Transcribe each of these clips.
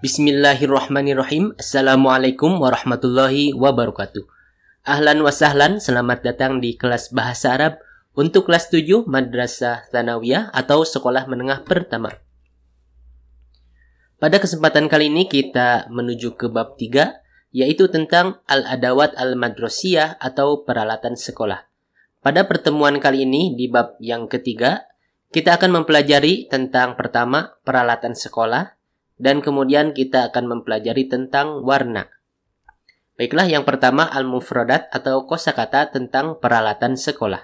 Bismillahirrahmanirrahim. Assalamualaikum warahmatullahi wabarakatuh. Ahlan wa sahlan, selamat datang di kelas Bahasa Arab untuk kelas 7 Madrasah Tsanawiyah atau Sekolah Menengah Pertama. Pada kesempatan kali ini kita menuju ke bab 3, yaitu tentang Al-Adawat Al-Madrasiyah atau peralatan sekolah. Pada pertemuan kali ini di bab yang ketiga, kita akan mempelajari tentang pertama peralatan sekolah, dan kemudian kita akan mempelajari tentang warna. Baiklah, yang pertama al-mufradat atau kosakata tentang peralatan sekolah.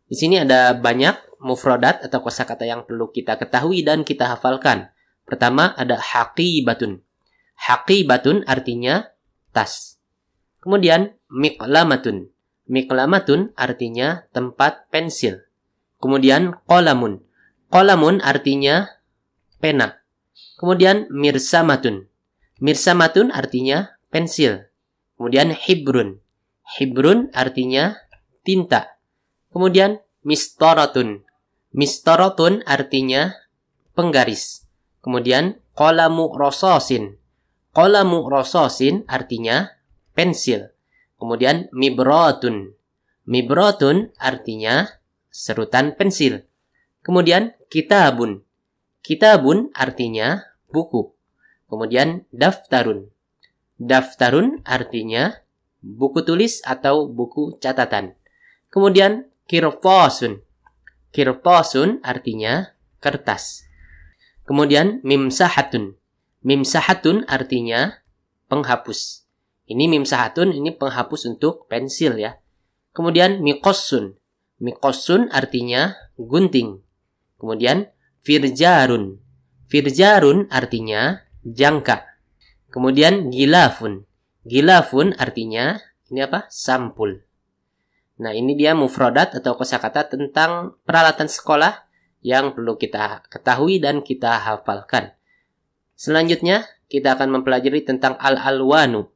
Di sini ada banyak mufradat atau kosakata yang perlu kita ketahui dan kita hafalkan. Pertama ada haqibatun. Haqibatun artinya tas. Kemudian miqlamatun. Miqlamatun artinya tempat pensil. Kemudian qalamun. Qalamun artinya pena. Kemudian mirsamatun. Mirsamatun artinya pensil. Kemudian hibrun. Hibrun artinya tinta. Kemudian mistoratun. Mistoratun artinya penggaris. Kemudian qalamu rososin. Qalamu rososin artinya pensil. Kemudian mibratun. Mibratun artinya serutan pensil. Kemudian kitabun. Kitabun artinya buku. Kemudian daftarun. Daftarun artinya buku tulis atau buku catatan. Kemudian kirtasun. Kirtasun artinya kertas. Kemudian mimsahatun. Mimsahatun artinya penghapus. Ini mimsahatun, ini penghapus untuk pensil ya. Kemudian miqossun. Miqossun artinya gunting. Kemudian firjarun. Firjarun artinya jangka. Kemudian gilafun. Gilafun artinya ini apa? Sampul. Nah, ini dia mufradat atau kosakata tentang peralatan sekolah yang perlu kita ketahui dan kita hafalkan. Selanjutnya, kita akan mempelajari tentang al-alwanu.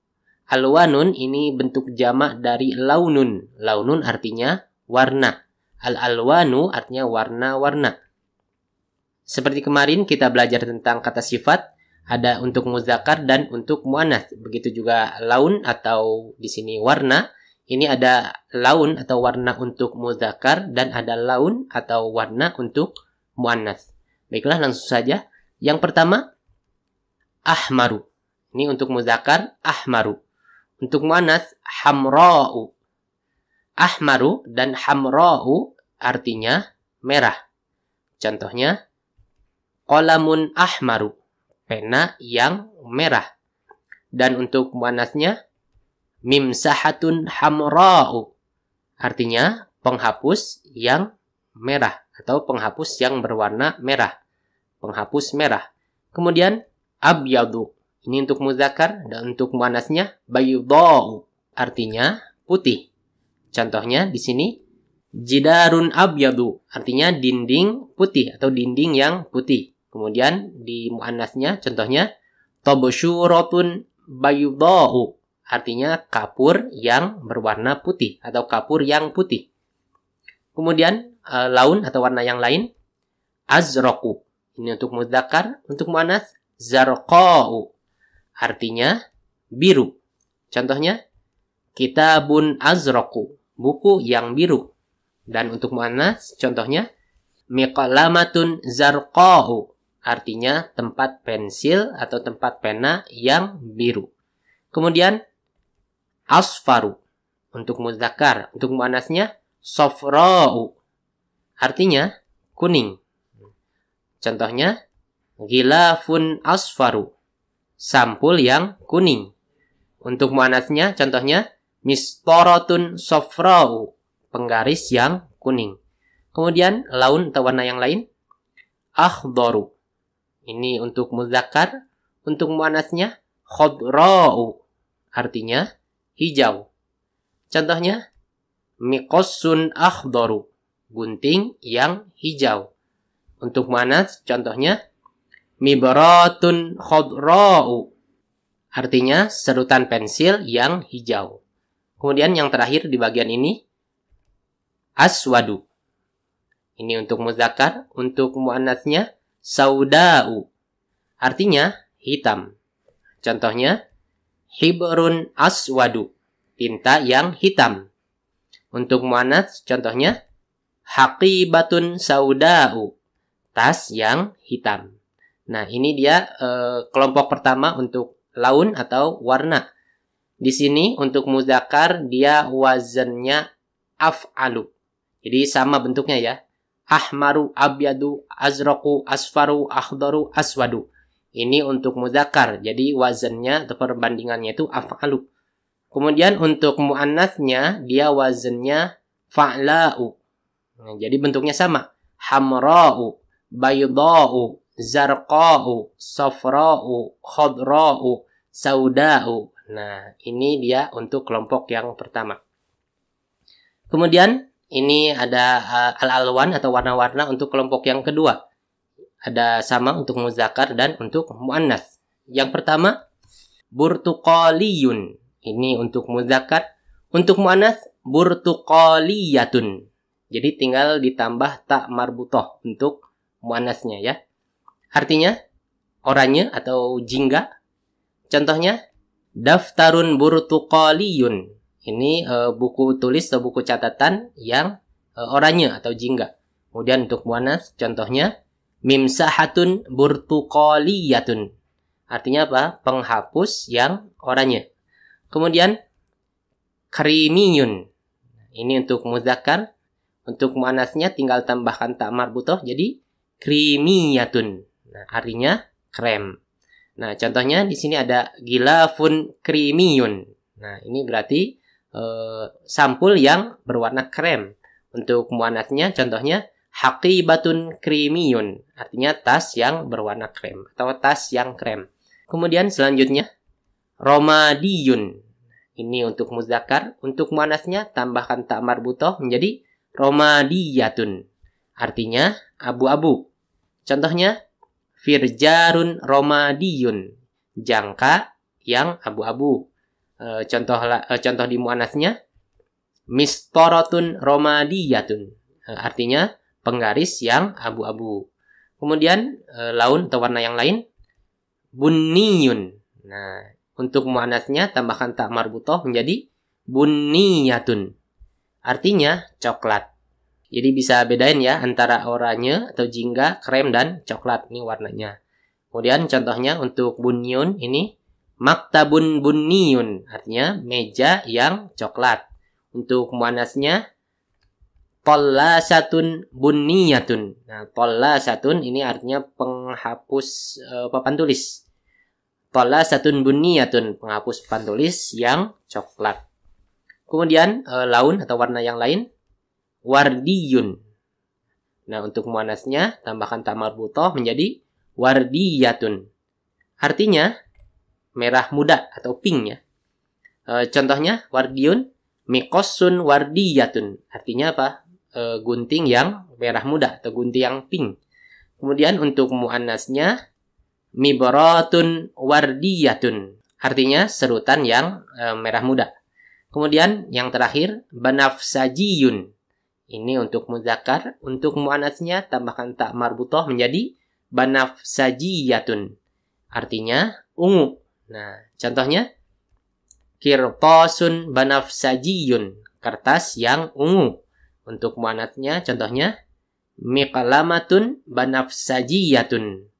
Alwanun ini bentuk jamak dari launun. Launun artinya warna. Al-alwanu artinya warna-warna. Seperti kemarin kita belajar tentang kata sifat, ada untuk muzakkar dan untuk muannats. Begitu juga laun atau di sini warna. Ini ada laun atau warna untuk muzakkar dan ada laun atau warna untuk muannats. Baiklah, langsung saja. Yang pertama ahmaru. Ini untuk muzakkar ahmaru. Untuk muannats hamra'u. Ahmaru dan hamra'u artinya merah. Contohnya qalamun ahmaru, pena yang merah. Dan untuk muannasnya mimsahatun hamra'u, artinya penghapus yang merah atau penghapus yang berwarna merah. Penghapus merah. Kemudian abyadu, ini untuk muzakkar, dan untuk muannasnya baydha'u, artinya putih. Contohnya di sini jidarun abyadu, artinya dinding putih atau dinding yang putih. Kemudian di muannasnya contohnya tabshuratun baydha'u, artinya kapur yang berwarna putih atau kapur yang putih. Kemudian laun atau warna yang lain azraqu. Ini untuk muzakkar, untuk muannats zarqa'u, artinya biru. Contohnya kitabun azraqu, buku yang biru. Dan untuk muannats contohnya miqlamatun zarqa'u, artinya tempat pensil atau tempat pena yang biru. Kemudian asfaru untuk muzakkar, untuk muannasnya safra'u, artinya kuning. Contohnya gilafun asfaru, sampul yang kuning. Untuk muannasnya contohnya mistoratun safra'u, penggaris yang kuning. Kemudian laun atau warna yang lain akhdaru. Ini untuk muzakkar, untuk muannasnya khadra'u, artinya hijau. Contohnya miqossun akhdaru, gunting yang hijau. Untuk muannats contohnya mibratun khadra'u, artinya serutan pensil yang hijau. Kemudian yang terakhir di bagian ini aswadu. Ini untuk muzakkar, untuk muannatsnya sauda'u. Artinya hitam. Contohnya, hibrun aswadu, tinta yang hitam. Untuk muannats contohnya, haqibatun sauda'u, tas yang hitam. Nah, ini dia kelompok pertama untuk laun atau warna. Di sini untuk muzakkar dia wazannya af'alu. Jadi sama bentuknya ya. Ahmaru, abyadu, azraqu, asfaru, akhdaru, aswadu. Ini untuk muzakkar. Jadi wazannya atau perbandingannya itu af'alu. Kemudian untuk muannatsnya dia wazannya fa'la'u. Nah, jadi bentuknya sama. Hamra'u, bayda'u, zarqa'u, safra'u, khadra'u, sauda'u. Nah, ini dia untuk kelompok yang pertama. Kemudian ini ada al-alwan atau warna-warna untuk kelompok yang kedua. Ada sama untuk muzakkar dan untuk muannats. Yang pertama, burtuqaliyun. Ini untuk muzakkar. Untuk muannats, burtuqaliyatun. Jadi tinggal ditambah ta marbutah untuk muannatsnya ya. Artinya oranye atau jingga. Contohnya daftarun burtuqaliyun. Ini buku tulis atau buku catatan yang oranye atau jingga. Kemudian untuk muannats contohnya mimsahatun burtuqaliyatun. Artinya apa? Penghapus yang oranye. Kemudian krimiyun. Ini untuk muzakkar. Untuk muannatsnya tinggal tambahkan ta marbutah jadi krimiyatun. Nah, artinya krem. Nah, contohnya di sini ada gilafun krimiyun. Nah, ini berarti sampul yang berwarna krem. Untuk muannatsnya contohnya haqibatun krimiyun. Artinya tas yang berwarna krem atau tas yang krem. Kemudian selanjutnya romadiyun. Ini untuk muzakkar. Untuk muannatsnya tambahkan ta marbutah menjadi romadiyatun. Artinya abu-abu. Contohnya firjarun romadiyun. Jangka yang abu-abu. Contoh di muannatsnya mistoratun romadiyatun. Artinya penggaris yang abu-abu. Kemudian laun atau warna yang lain bunniyun. Nah, untuk muannatsnya tambahkan ta marbutah menjadi bunniyatun. Artinya coklat. Jadi bisa bedain ya antara oranye atau jingga, krem dan coklat. Ini warnanya. Kemudian contohnya untuk bunyun ini maktabun bunniyun. Artinya meja yang coklat. Untuk muannatsnya tallasatun bunniyatun. Nah, tallasatun ini artinya penghapus papan tulis. Tallasatun bunniyatun, penghapus papan tulis yang coklat. Kemudian laun atau warna yang lain wardiyun. Nah, untuk muannatsnya tambahkan ta marbutah menjadi wardiyatun. Artinya merah muda atau pink ya. Contohnya wardiyun miqassun wardiyatun. Artinya apa? Gunting yang merah muda atau gunting yang pink. Kemudian untuk muannatsnya mibratun wardiyatun. Artinya serutan yang merah muda. Kemudian yang terakhir banafsajiyun. Ini untuk muzakkar. Untuk muannatsnya tambahkan ta marbutah menjadi banafsajiyatun. Artinya ungu. Nah, contohnya kirtasun banafsajiyun. Kertas yang ungu. Untuk muannatsnya contohnya miqlamatun banafsajiyatun.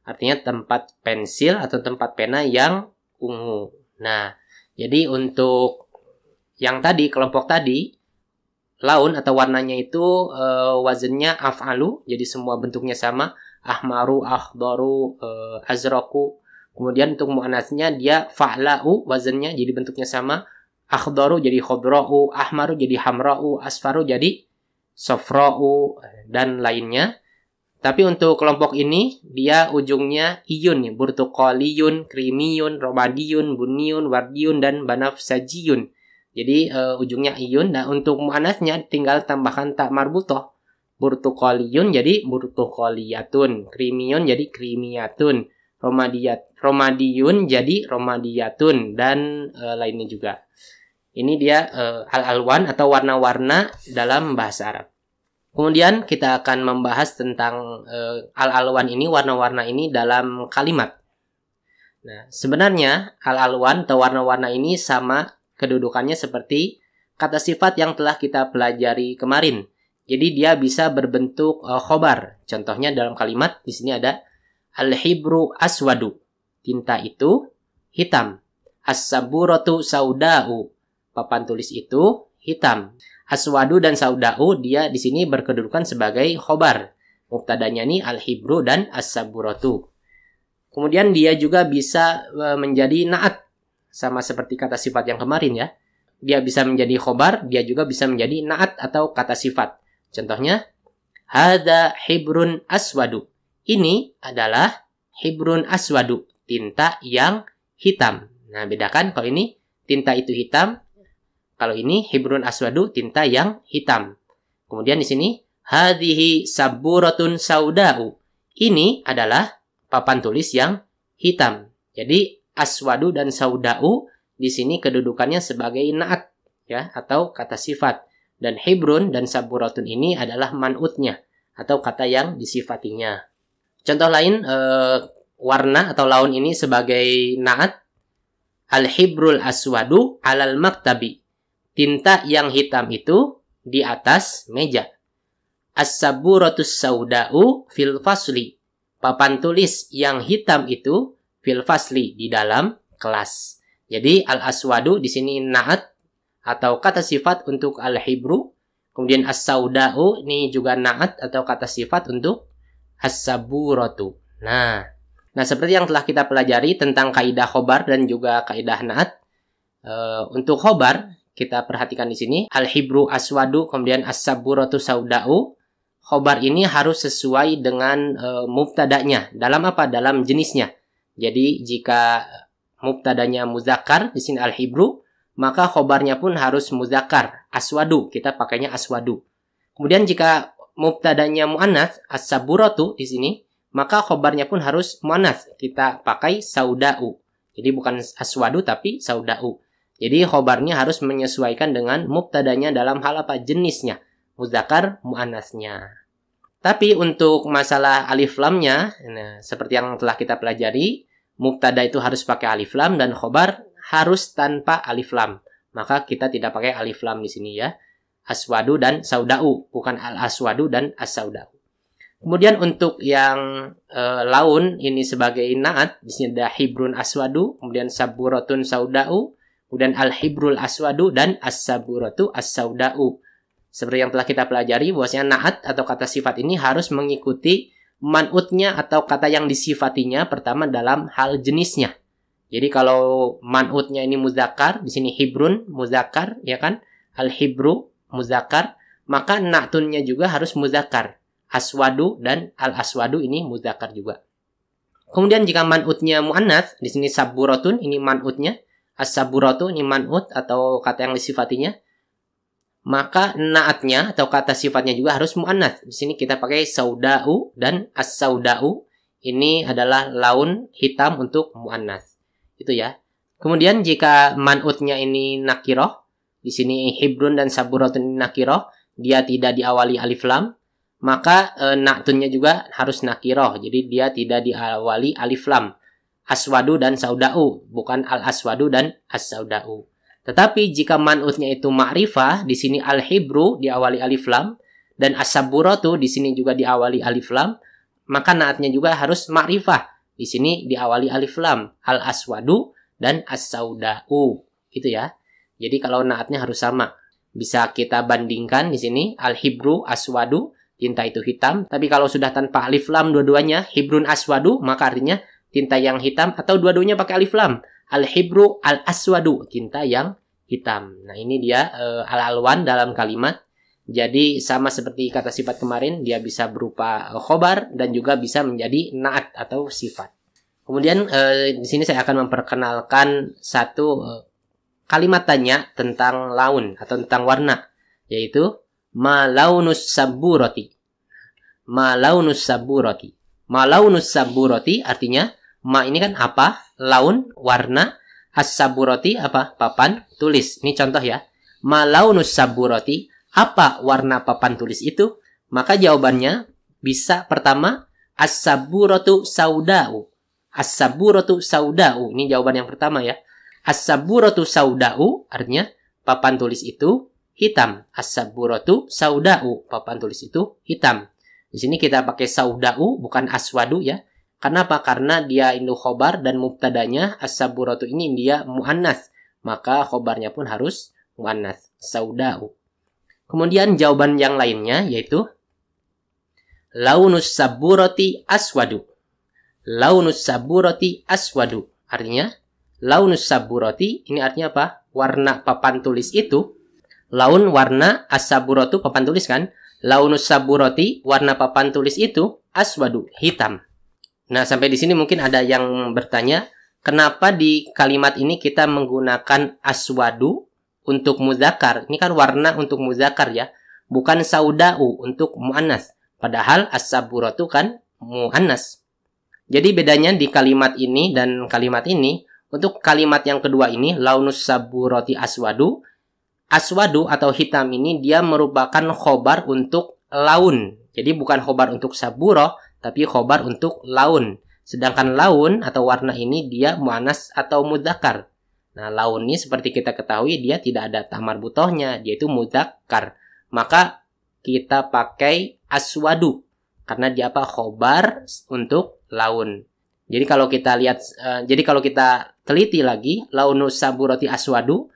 Artinya tempat pensil atau tempat pena yang ungu. Nah, jadi untuk yang tadi, kelompok tadi, laun atau warnanya itu wazannya af'alu, jadi semua bentuknya sama, ahmaru, akhdaru, azraqu. Kemudian untuk muannatsnya dia fa'la'u, wazannya jadi bentuknya sama, akhdaru jadi khadra'u, ahmaru jadi hamra'u, asfaru jadi safra'u, dan lainnya. Tapi untuk kelompok ini, dia ujungnya iyun, burtuqaliyun, krimiyun, romadiyun, bunyun, wardiyun, dan banafsajiyun. Jadi ujungnya iyun. Nah, untuk muannatsnya tinggal tambahkan ta marbutah. Burtuqaliyun jadi burtuqaliyatun, krimiyun jadi krimiyatun, romadiyun jadi romadiyatun, dan lainnya juga. Ini dia al-alwan atau warna-warna dalam bahasa Arab. Kemudian kita akan membahas tentang al-alwan ini, warna-warna ini dalam kalimat. Nah, sebenarnya al-alwan atau warna-warna ini sama kedudukannya seperti kata sifat yang telah kita pelajari kemarin. Jadi dia bisa berbentuk khobar. Contohnya dalam kalimat di sini ada al-hibru aswadu. Tinta itu hitam. As-saburatu sauda'u. Papan tulis itu hitam. Aswadu dan sauda'u dia di sini berkedudukan sebagai khobar. Mubtadanya ini al-hibru dan as-saburatu. Kemudian dia juga bisa menjadi na'at. Sama seperti kata sifat yang kemarin ya. Dia bisa menjadi khobar, dia juga bisa menjadi na'at atau kata sifat. Contohnya, hadza hibrun aswadu. Ini adalah hibrun aswadu, tinta yang hitam. Nah, bedakan kalau ini tinta itu hitam, kalau ini hibrun aswadu, tinta yang hitam. Kemudian di sini, hadhihi saburatun sauda'u. Ini adalah papan tulis yang hitam. Jadi aswadu dan sauda'u di sini kedudukannya sebagai na'at ya atau kata sifat, dan hibrun dan saburatun ini adalah man'utnya atau kata yang disifatinya. Contoh lain warna atau laun ini sebagai na'at, al-hibrul aswadu alal maktabi. Tinta yang hitam itu di atas meja. As-saburatus sauda'u fil fasli. Papan tulis yang hitam itu fil fasli di dalam kelas. Jadi al-aswadu di sini na'at atau kata sifat untuk al-hibru. Kemudian as-sauda'u ini juga na'at atau kata sifat untuk as-saburatu. Nah, seperti yang telah kita pelajari tentang kaidah khobar dan juga kaidah na'at. Untuk khobar kita perhatikan di sini al-hibru aswadu kemudian as-saburatu sauda'u. Khobar ini harus sesuai dengan mubtadanya. Dalam apa? Dalam jenisnya. Jadi jika mubtadanya muzakkar di sini al-hibru, maka khobarnya pun harus muzakkar, aswadu. Kita pakainya aswadu. Kemudian jika mubtadanya muannats, as-saburatu di sini, maka khobarnya pun harus muannats. Kita pakai sauda'u. Jadi bukan aswadu tapi sauda'u. Jadi khobarnya harus menyesuaikan dengan mubtadanya dalam hal apa? Jenisnya. Muzakkar muannasnya. Tapi untuk masalah alif lamnya, nah, seperti yang telah kita pelajari, mubtada itu harus pakai alif lam dan khobar harus tanpa alif lam. Maka kita tidak pakai alif lam di sini ya. Aswadu dan sauda'u, bukan al-aswadu dan as-sauda'u. Kemudian untuk yang laun ini sebagai na'at, di sini ada hibrun aswadu, kemudian saburatun sauda'u, kemudian al-hibrul aswadu dan as-saburatu as-sauda'u. Seperti yang telah kita pelajari, bahwasanya na'at atau kata sifat ini harus mengikuti man'utnya atau kata yang disifatinya pertama dalam hal jenisnya. Jadi kalau man'utnya ini muzakkar, di sini hibrun muzakkar, ya kan? Al-hibru muzakkar, maka na'tunnya juga harus muzakkar. Aswadu dan al-aswadu ini muzakkar juga. Kemudian jika man'utnya muannats, di sini saburatun ini man'utnya, as-saburatu ini man'ut atau kata yang disifatinya, maka na'atnya atau kata sifatnya juga harus muannats. Di sini kita pakai sauda'u dan as-sauda'u. Ini adalah laun hitam untuk muannats. Itu ya. Kemudian jika man'utnya ini nakiroh, di sini hibrun dan saburatun ini nakiroh, dia tidak diawali alif lam, maka na'tunnya juga harus nakiroh. Jadi dia tidak diawali alif lam. Aswadu dan sauda'u, bukan al-aswadu dan as-sauda'u. Tetapi jika man'utnya itu ma'rifah, di sini al-hibru diawali alif lam dan as-saburatu di sini juga diawali alif lam, maka na'atnya juga harus ma'rifah. Di sini diawali alif lam, al-aswadu dan as-sauda'u. Gitu ya. Jadi kalau na'atnya harus sama. Bisa kita bandingkan di sini al-hibru aswadu, tinta itu hitam, tapi kalau sudah tanpa alif lam dua-duanya, hibrun aswadu, maka artinya tinta yang hitam atau dua-duanya pakai alif lam. Al-hibru al-aswadu, tinta yang hitam. Nah, ini dia al-alwan dalam kalimat. Jadi sama seperti kata sifat kemarin, dia bisa berupa khobar dan juga bisa menjadi na'at atau sifat. Kemudian di sini saya akan memperkenalkan satu kalimat tanya tentang laun atau tentang warna, yaitu ma launus saburati. Ma launus saburati. Ma launus saburati artinya ma ini kan apa? Laun, warna. As-saburati apa? Papan tulis. Ini contoh ya. Ma launus saburati. Apa warna papan tulis itu? Maka jawabannya bisa pertama as-saburatu sauda'u. As-saburatu sauda'u. Ini jawaban yang pertama ya. As-saburatu sauda'u artinya papan tulis itu hitam. As-saburatu sauda'u, papan tulis itu hitam. Di sini kita pakai sauda'u bukan aswadu ya. Kenapa? Karena dia induk khobar dan mubtadanya as-saburatu ini dia muannas. Maka khobarnya pun harus muannas. Sauda'u. Kemudian jawaban yang lainnya yaitu launus saburati aswadu. Launus saburati aswadu. Artinya, launus saburati ini artinya apa? Warna papan tulis itu. Laun warna, as-saburatu papan tulis kan? Launus saburati warna papan tulis itu aswadu, hitam. Nah, sampai di sini mungkin ada yang bertanya, kenapa di kalimat ini kita menggunakan aswadu untuk muzakkar? Ini kan warna untuk muzakkar ya, bukan sauda'u untuk muannas. Padahal as-saburatu kan muannas. Jadi bedanya di kalimat ini dan kalimat ini, untuk kalimat yang kedua ini, launus saburati aswadu, aswadu atau hitam ini dia merupakan khobar untuk laun. Jadi bukan khobar untuk saburo, tapi khobar untuk laun. Sedangkan laun atau warna ini dia muannas atau mudzakkar. Nah, laun ini seperti kita ketahui dia tidak ada ta marbutohnya, dia itu mudzakkar. Maka kita pakai aswadu karena dia apa? Khobar untuk laun. Jadi kalau kita lihat, jadi kalau kita teliti lagi, launus saburati aswadu,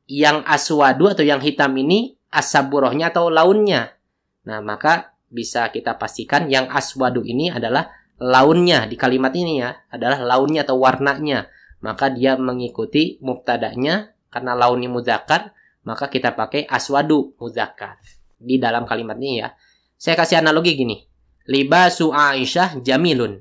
yang aswadu atau yang hitam ini as-saburohnya atau launnya. Nah, maka bisa kita pastikan yang aswadu ini adalah launnya di kalimat ini ya, adalah launnya atau warnanya. Maka dia mengikuti mubtada'nya karena launnya mudzakkar, maka kita pakai aswadu mudzakkar di dalam kalimat ini ya. Saya kasih analogi gini. Libasu Aisyah jamilun.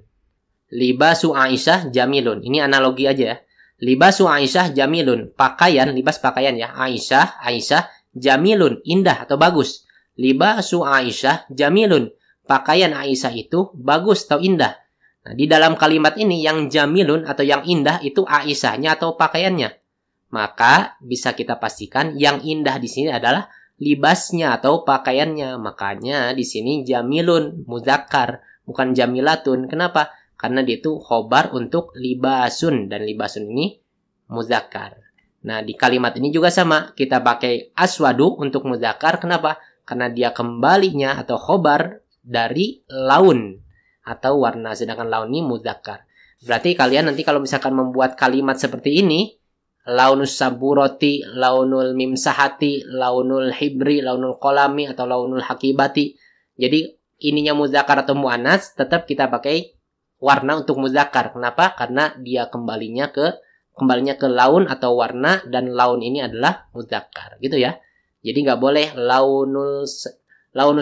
Libasu Aisyah jamilun. Ini analogi aja ya. Libasu Aisyah jamilun. Pakaian, libas pakaian ya. Aisyah jamilun. Indah atau bagus. Libasu Aisyah jamilun. Pakaian Aisyah itu bagus atau indah. Nah, di dalam kalimat ini yang jamilun atau yang indah itu Aisyahnya atau pakaiannya. Maka bisa kita pastikan yang indah di sini adalah libasnya atau pakaiannya. Makanya di sini jamilun mudzakkar, bukan jamilatun. Kenapa? Karena dia itu khobar untuk libasun dan libasun ini mudzakkar. Nah, di kalimat ini juga sama. Kita pakai aswadu untuk mudzakkar. Kenapa? Karena dia kembalinya atau khobar dari laun atau warna, sedangkan laun ini mudzakkar. Berarti kalian nanti kalau misalkan membuat kalimat seperti ini, launus saburoti, launul mimsahati, launul hibri, launul kolami, atau launul hakibati. Jadi ininya mudzakkar atau muannas, tetap kita pakai warna untuk mudzakkar. Kenapa? Karena dia kembalinya ke laun atau warna, dan laun ini adalah mudzakkar. Gitu ya. Jadi nggak boleh launus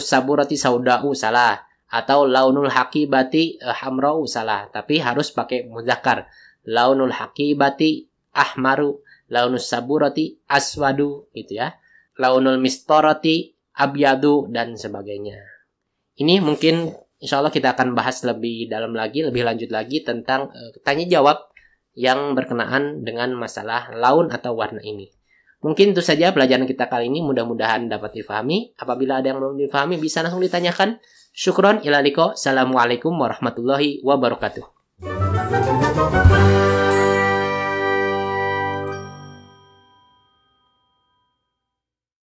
saburati sauda'u, salah. Atau launul hakibati hamra'u, salah. Tapi harus pakai mudzakkar. Launul hakibati ahmaru, launus saburati aswadu, gitu ya. Launul mistorati abyadu, dan sebagainya. Ini mungkin insya Allah kita akan bahas lebih dalam lagi, lebih lanjut lagi tentang tanya jawab yang berkenaan dengan masalah laun atau warna ini. Mungkin itu saja pelajaran kita kali ini, mudah-mudahan dapat difahami. Apabila ada yang belum difahami bisa langsung ditanyakan. Syukron ila liqa. Assalamualaikum warahmatullahi wabarakatuh.